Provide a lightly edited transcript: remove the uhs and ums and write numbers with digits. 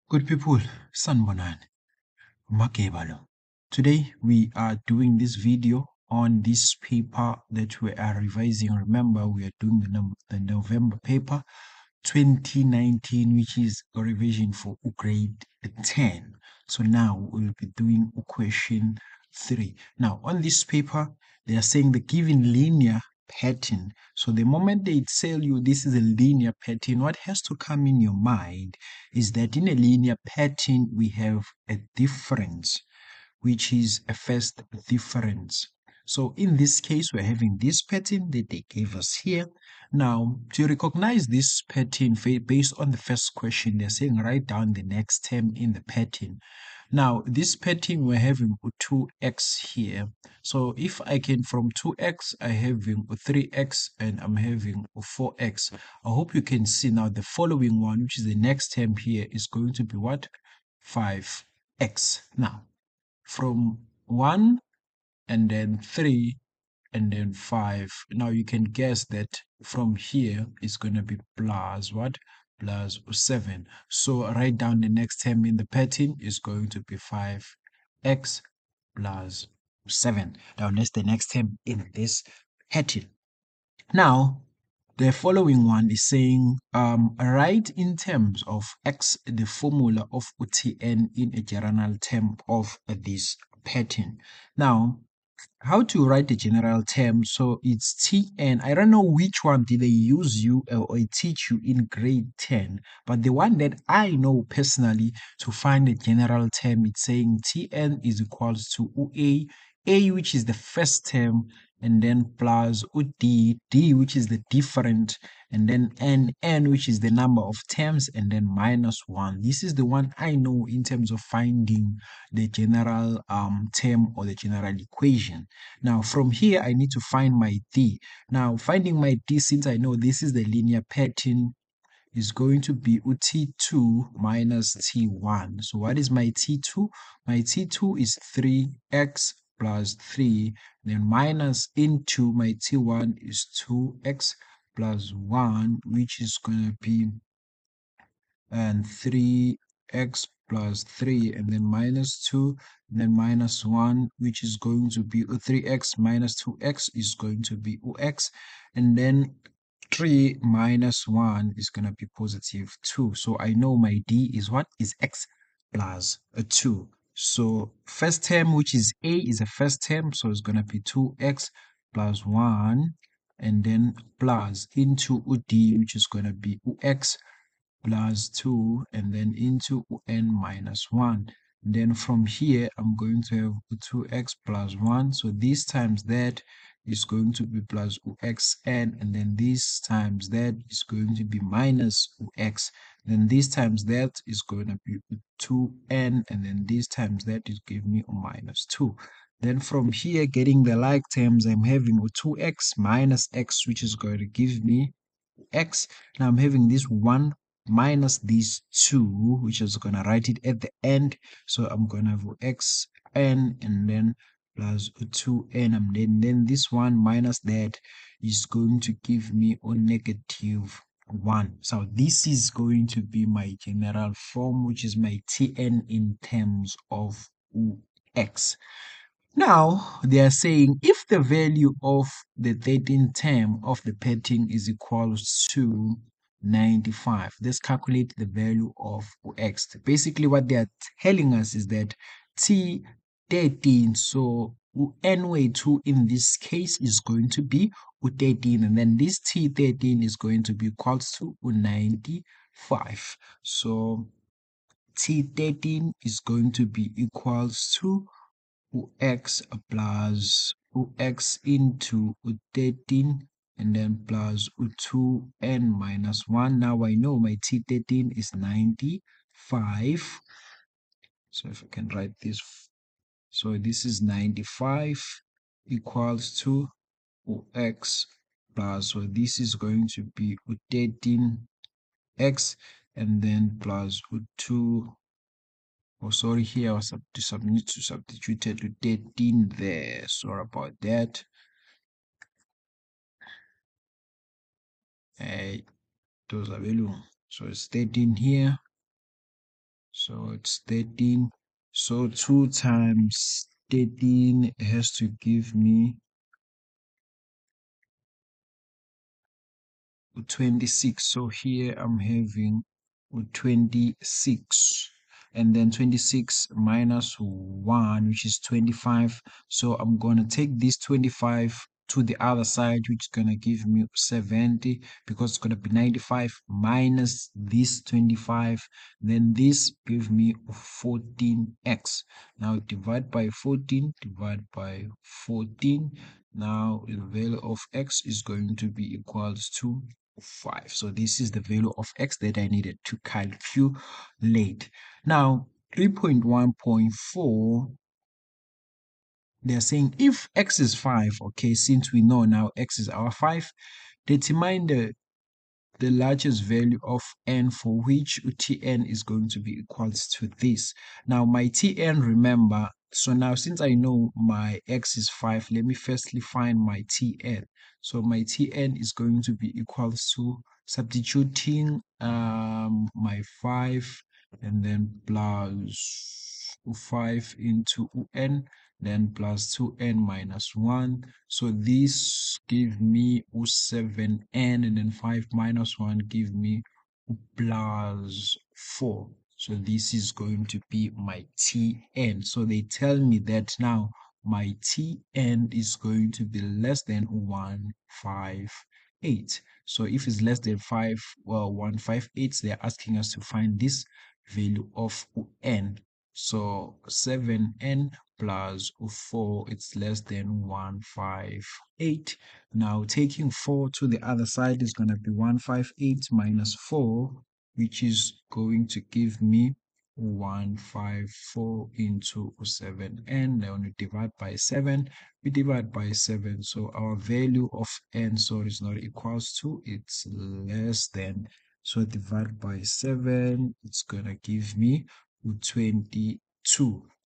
Good people, Sanbonan, Makebalo. Today we are doing this video on this paper that we are revising. Remember, we are doing the November paper 2019, which is a revision for grade 10. So now we'll be doing question 3. Now, on this paper, they are saying the given linear pattern. So the moment they tell you this is a linear pattern, what has to come in your mind is that in a linear pattern, we have a difference, which is a first difference. So in this case, we're having this pattern that they gave us here. Now, to recognize this pattern based on the first question, they're saying write down the next term in the pattern. Now, this pattern, we're having 2x here. So if I can, from 2x, I having 3x and I'm having 4x. I hope you can see now the following one, which is the next term here, is going to be what? 5x. Now, from 1 and then 3 and then 5. Now you can guess that from here it's going to be plus what? Plus 7. So write down the next term in the pattern is going to be 5x plus 7. Now that's the next term in this pattern. Now, the following one is saying, write in terms of x the formula of Tn in a general term of this pattern. Now, how to write the general term? So it's Tn. I don't know which one did they use you or teach you in grade 10, but the one that I know personally to find the general term, it's saying Tn is equals to A, which is the first term, and then plus D, which is the different, and then N, which is the number of terms, and then minus 1. This is the one I know in terms of finding the general term or the general equation. Now, from here, I need to find my D. Now, finding my D, since I know this is the linear pattern, is going to be T2 minus T1. So what is my T2? My T2 is 3x plus 3, then minus into my T1 is 2x plus 1, which is going to be and 3x plus 3, and then minus 2, and then minus 1, which is going to be 3x minus 2x is going to be x, and then 3 minus 1 is going to be positive 2. So I know my D is what? Is x plus 2. So first term, which is A, is a first term, so it's going to be 2x plus 1, and then plus into D, which is going to be x plus 2, and then into n minus 1. Then from here, I'm going to have 2x plus 1. So this times that is going to be plus xn, and then this times that is going to be minus x. Then this times that is going to be 2n, and then this times that is giving me a minus 2. Then from here, getting the like terms, I'm having 2x minus x, which is going to give me x. Now I'm having this 1 minus these 2, which is going to write it at the end. So I'm going to have xn and then plus 2n, and then this 1 minus that is going to give me a negative 1. So this is going to be my general form, which is my Tn in terms of x. Now, they are saying if the value of the 13th term of the pattern is equals to 95, let's calculate the value of x. Basically, what they are telling us is that T13, so NY2 in this case is going to be 13, and then this T13 is going to be equals to 95. So T13 is going to be equals to x plus x into 13, and then plus 2n minus 1. Now I know my T13 is 95. So if I can write this, so this is 95 equals to x plus, so this is going to be 13x, and then plus 2. Oh, sorry, here I was need to substitute it to 13 there. Sorry about that. Those are value. So it's 13 here. So it's 13. So 2 times 13 has to give me 26. So here I'm having 26, and then 26 minus 1, which is 25. So I'm going to take this 25 to the other side, which is going to give me 70, because it's going to be 95 minus this 25. Then this gives me 14x. Now divide by 14, divide by 14. Now the value of x is going to be equals to 5. So this is the value of x that I needed to calculate. Now 3.1.4, they're saying if x is 5, okay, since we know now x is our 5, determine the largest value of n for which Tn is going to be equals to this. Now my Tn, remember, so now since I know my x is 5, let me firstly find my Tn. So my Tn is going to be equals to substituting my 5 and then plus 5 into n, then plus 2n minus 1. So this give me 7n, and then 5 minus 1 give me plus 4. So this is going to be my Tn. So they tell me that now my Tn is going to be less than 158. So if it's less than 158, they're asking us to find this value of n. So 7n plus 4, it's less than 158. Now taking 4 to the other side is going to be 158 minus 4, which is going to give me 154 into 7n. Then we divide by 7, we divide by 7. So our value of n, so it's not equals to, it's less than. So divide by 7, it's going to give me 22.